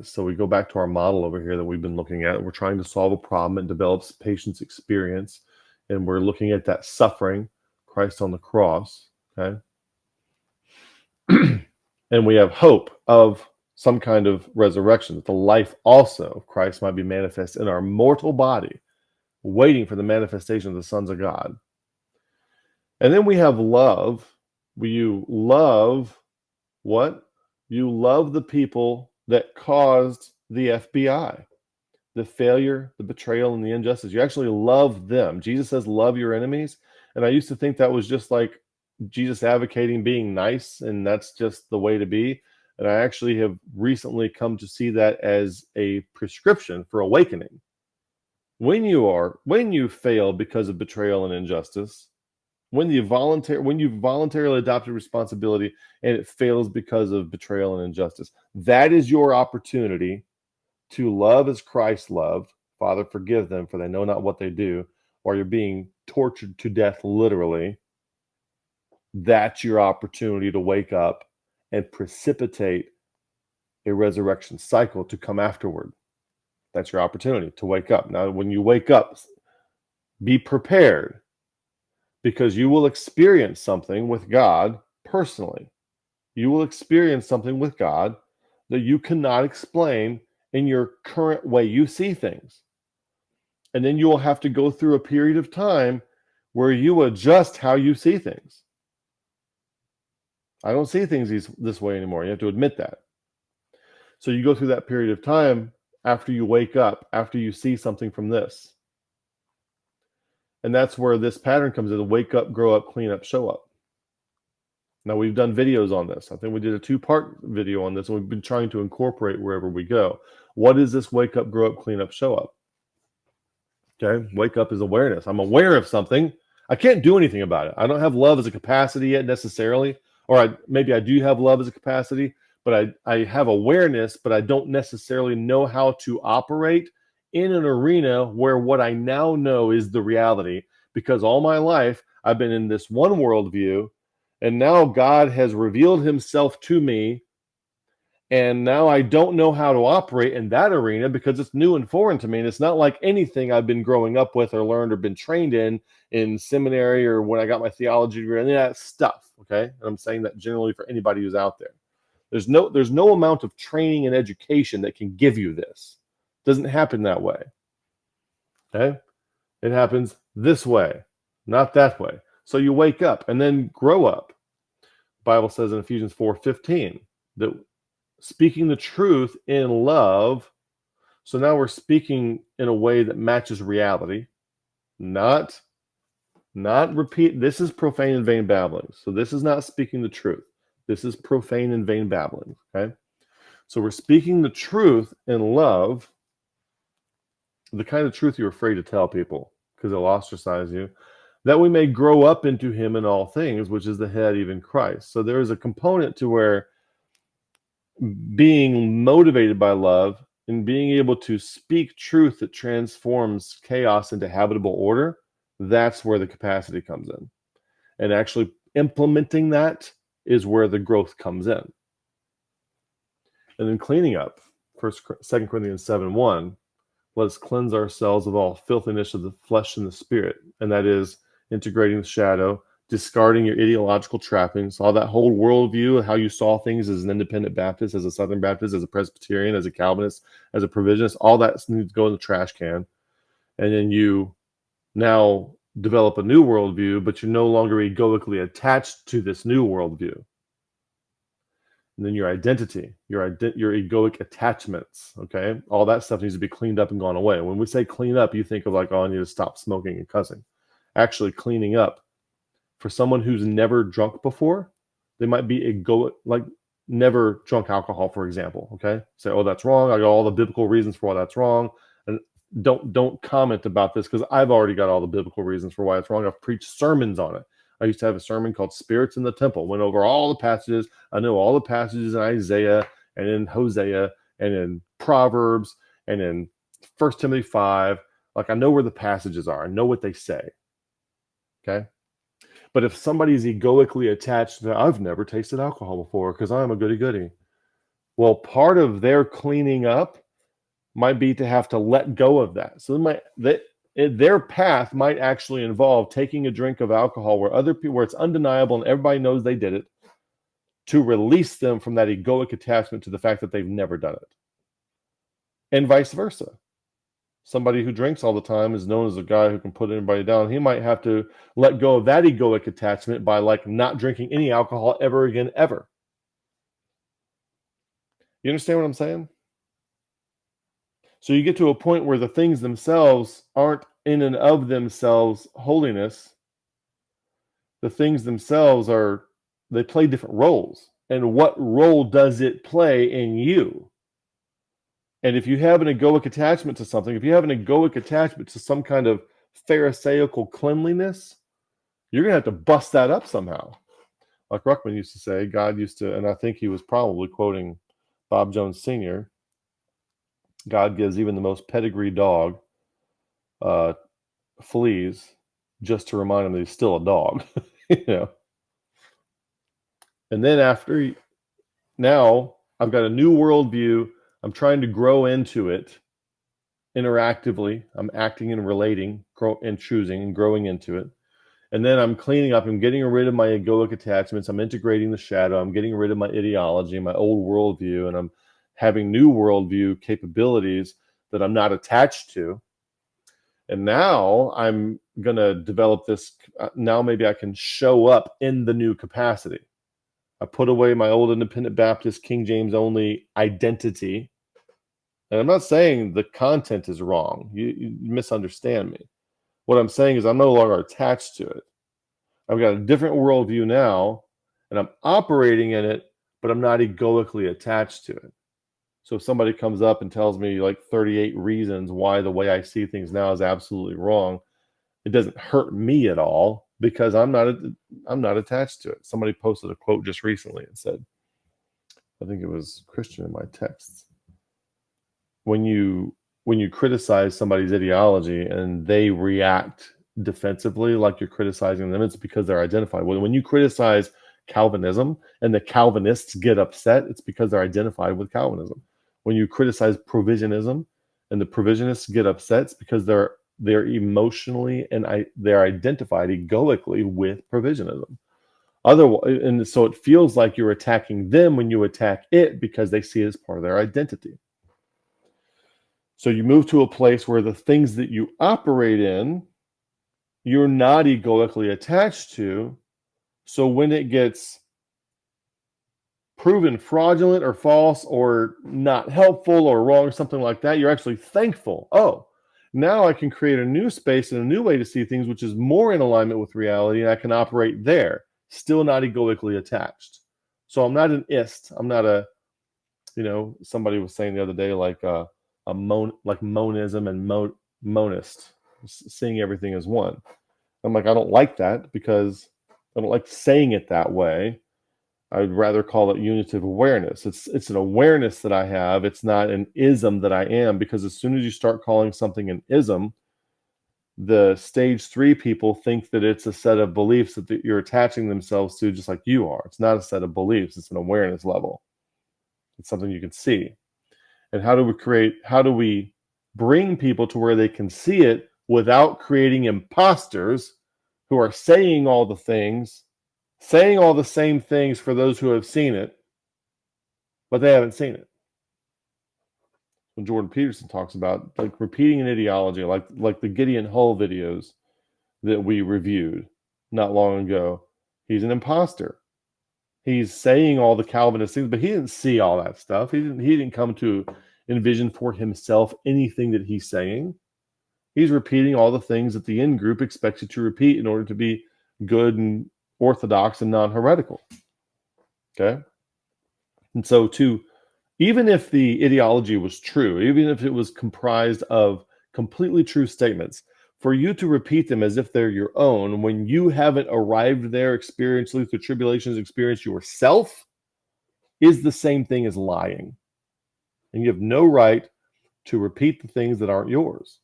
So we go back to our model over here that we've been looking at. We're trying to solve a problem. It develops patient's experience. And we're looking at that suffering, Christ on the cross. Okay. And we have hope of some kind of resurrection, that the life also of Christ might be manifest in our mortal body, waiting for the manifestation of the sons of God. And then we have love. You love what? You love the people that caused the FBI, the failure, the betrayal, and the injustice. You actually love them. Jesus says, love your enemies. And I used to think that was just like Jesus advocating being nice, and that's just the way to be. And I actually have recently come to see that as a prescription for awakening. When you fail because of betrayal and injustice, when you've voluntarily adopted responsibility and it fails because of betrayal and injustice, that is your opportunity to love as Christ loved. Father, forgive them, for they know not what they do. Or you're being tortured to death, literally. That's your opportunity to wake up and precipitate a resurrection cycle to come afterward. That's your opportunity to wake up. Now, when you wake up, be prepared, because you will experience something with God personally. You will experience something with God that you cannot explain in your current way you see things. And then you will have to go through a period of time where you adjust how you see things. I don't see things this way anymore. You have to admit that. So you go through that period of time after you wake up, after you see something from this. And that's where this pattern comes in: wake up, grow up, clean up, show up. Now, we've done videos on this. I think we did a 2-part video on this, and we've been trying to incorporate wherever we go. What is this wake up, grow up, clean up, show up? Okay, wake up is awareness. I'm aware of something. I can't do anything about it. I don't have love as a capacity yet necessarily, or maybe I do have love as a capacity, but I have awareness, but I don't necessarily know how to operate in an arena where what I now know is the reality, because all my life I've been in this one worldview, and now God has revealed himself to me, and now I don't know how to operate in that arena because it's new and foreign to me. And it's not like anything I've been growing up with or learned or been trained in seminary or when I got my theology degree, any of that stuff. Okay. And I'm saying that generally for anybody who's out there. There's no amount of training and education that can give you this. It doesn't happen that way. Okay. It happens this way, not that way. So you wake up and then grow up. The Bible says in Ephesians 4:15 that speaking the truth in love. So now we're speaking in a way that matches reality, not repeat. This is profane and vain babbling. So this is not speaking the truth. This is profane and vain babbling. Okay. So we're speaking the truth in love, the kind of truth you're afraid to tell people because they'll ostracize you, that we may grow up into him in all things, which is the head, even Christ. So there is a component to where being motivated by love and being able to speak truth that transforms chaos into habitable order, that's where the capacity comes in. And actually implementing that is where the growth comes in. And then cleaning up, 2 Corinthians 7:1, let's cleanse ourselves of all filthiness of the flesh and the spirit. And that is integrating the shadow, discarding your ideological trappings, all that whole worldview of how you saw things as an independent Baptist, as a Southern Baptist, as a Presbyterian, as a Calvinist, as a Provisionist, all that needs to go in the trash can. And then you now develop a new worldview, but you're no longer egoically attached to this new worldview. And then your identity, your egoic attachments, okay? All that stuff needs to be cleaned up and gone away. When we say clean up, you think of like, oh, I need to stop smoking and cussing. Actually, cleaning up, for someone who's never drunk before, they might be egoic, like never drunk alcohol, for example, okay? Say, oh, that's wrong. I got all the biblical reasons for why that's wrong. And don't comment about this because I've already got all the biblical reasons for why it's wrong. I've preached sermons on it. I used to have a sermon called Spirits in the Temple. Went over all the passages. I know all the passages in Isaiah and in Hosea and in Proverbs and in 1 Timothy 5. Like I know where the passages are. I know what they say. Okay? But if somebody's egoically attached to, I've never tasted alcohol before because I'm a goody-goody. Well, part of their cleaning up might be to have to let go of that. So their path might actually involve taking a drink of alcohol where it's undeniable and everybody knows they did it, to release them from that egoic attachment to the fact that they've never done it. And vice versa. Somebody who drinks all the time is known as a guy who can put anybody down. He might have to let go of that egoic attachment by not drinking any alcohol ever again, ever. You understand what I'm saying? So you get to a point where the things themselves aren't in and of themselves holiness. The things themselves they play different roles. And what role does it play in you? And if you have an egoic attachment to something, if you have an egoic attachment to some kind of pharisaical cleanliness, you're going to have to bust that up somehow. Like Ruckman used to say, God used to, and I think he was probably quoting Bob Jones Sr., God gives even the most pedigree dog fleas just to remind him that he's still a dog. And then now I've got a new worldview. I'm trying to grow into it interactively. I'm acting and relating and choosing and growing into it. And then I'm cleaning up. I'm getting rid of my egoic attachments. I'm integrating the shadow. I'm getting rid of my ideology, my old worldview, and I'm having new worldview capabilities that I'm not attached to. And now I'm going to develop this. Now maybe I can show up in the new capacity. I put away my old independent Baptist, King James only identity. And I'm not saying the content is wrong. You misunderstand me. What I'm saying is I'm no longer attached to it. I've got a different worldview now, and I'm operating in it, but I'm not egoically attached to it. So if somebody comes up and tells me 38 reasons why the way I see things now is absolutely wrong, it doesn't hurt me at all because I'm not attached to it. Somebody posted a quote just recently and said, I think it was Christian in my texts. When you criticize somebody's ideology and they react defensively like you're criticizing them, it's because they're identified. When you criticize Calvinism and the Calvinists get upset, it's because they're identified with Calvinism. When you criticize provisionism and the provisionists get upset, it's because they're emotionally and they're identified egoically with provisionism. Otherwise, and so it feels like you're attacking them when you attack it because they see it as part of their identity. So you move to a place where the things that you operate in, you're not egoically attached to. So when it gets proven fraudulent or false or not helpful or wrong or something like that, you're actually thankful. Oh, now I can create a new space and a new way to see things, which is more in alignment with reality, and I can operate there, still not egoically attached. So I'm not an ist. I'm not somebody was saying the other day, monism and monist, seeing everything as one. I'm like, I don't like that because I don't like saying it that way. I would rather call it unitive awareness. It's an awareness that I have. It's not an ism that I am, because as soon as you start calling something an ism, the stage 3 people think that it's a set of beliefs that you're attaching themselves to, just like you are. It's not a set of beliefs. It's an awareness level. It's something you can see. And how do we bring people to where they can see it without creating imposters who are saying all the things, saying all the same things for those who have seen it, but they haven't seen it? When Jordan Peterson talks about repeating an ideology, like the Gideon Hull videos that we reviewed not long ago, he's an imposter. He's saying all the Calvinist things, but he didn't see all that stuff. He didn't come to envision for himself anything that he's saying. He's repeating all the things that the in-group expects you to repeat in order to be good and orthodox and non-heretical. Okay? And so even if the ideology was true, even if it was comprised of completely true statements, for you to repeat them as if they're your own when you haven't arrived there experientially through tribulations, experience yourself, is the same thing as lying. And you have no right to repeat the things that aren't yours.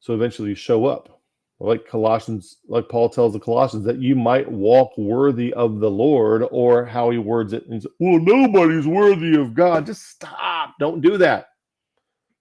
So eventually you show up. like Paul tells the Colossians, that you might walk worthy of the Lord, or how he words it. Well, nobody's worthy of God. Just stop. Don't do that.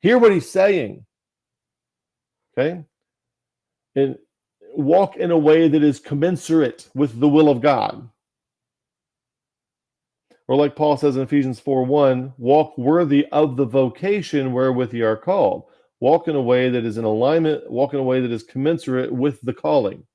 Hear what he's saying. Okay? And walk in a way that is commensurate with the will of God. Or like Paul says in Ephesians 4:1, walk worthy of the vocation wherewith ye are called. Walk in a way that is in alignment, walk in a way that is commensurate with the calling.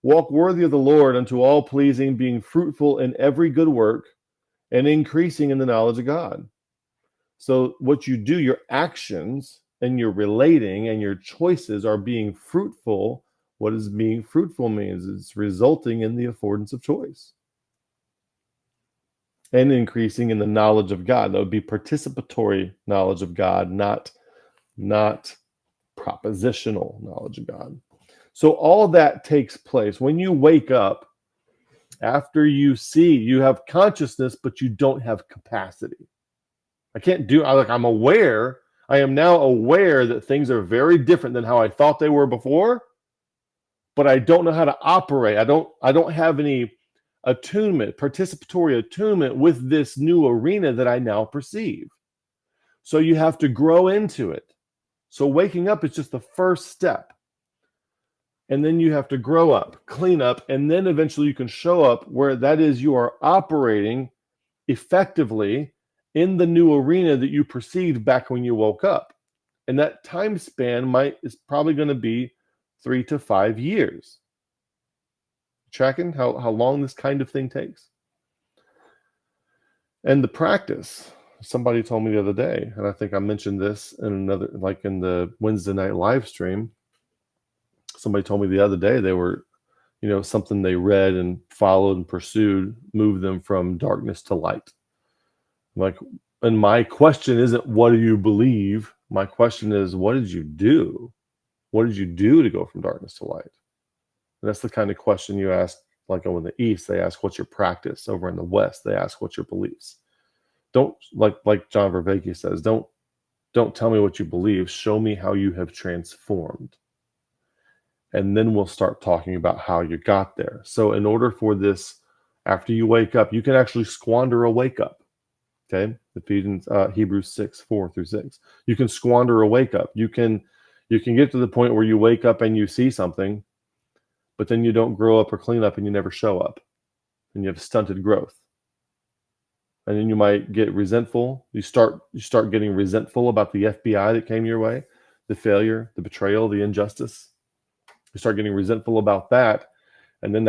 Walk worthy of the Lord unto all pleasing, being fruitful in every good work, and increasing in the knowledge of God. So what you do, your actions and your relating and your choices are being fruitful. What does being fruitful means? It's resulting in the affordance of choice. And increasing in the knowledge of God. That would be participatory knowledge of God, not propositional knowledge of God. So all that takes place when you wake up. After you see, you have consciousness, but you don't have capacity. I'm aware. I am now aware that things are very different than how I thought they were before, but I don't know how to operate. I don't have any participatory attunement with this new arena that I now perceive. So you have to grow into it. So waking up is just the first step. And then you have to grow up, clean up, and then eventually you can show up where that is you are operating effectively in the new arena that you perceived back when you woke up. And that time span is probably going to be 3 to 5 years. Tracking how long this kind of thing takes? And the practice, somebody told me the other day, and I think I mentioned this in in the Wednesday night live stream. Somebody told me the other day they were, something they read and followed and pursued moved them from darkness to light. And my question isn't, what do you believe? My question is, what did you do? What did you do to go from darkness to light? And that's the kind of question you ask, like over in the East, they ask, what's your practice? Over in the West, they ask, what's your beliefs? Don't, like John Vervaeke says, don't tell me what you believe. Show me how you have transformed. And then we'll start talking about how you got there. So in order for this, after you wake up, you can actually squander a wake up. Okay, Hebrews 6:4-6. You can squander a wake up. You can get to the point where you wake up and you see something, but then you don't grow up or clean up and you never show up, and you have stunted growth. And then you might get resentful. You start getting resentful about the FBI that came your way, the failure, the betrayal, the injustice. You start getting resentful about that, and then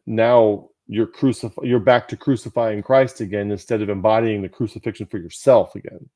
now you're back to crucifying Christ again instead of embodying the crucifixion for yourself again.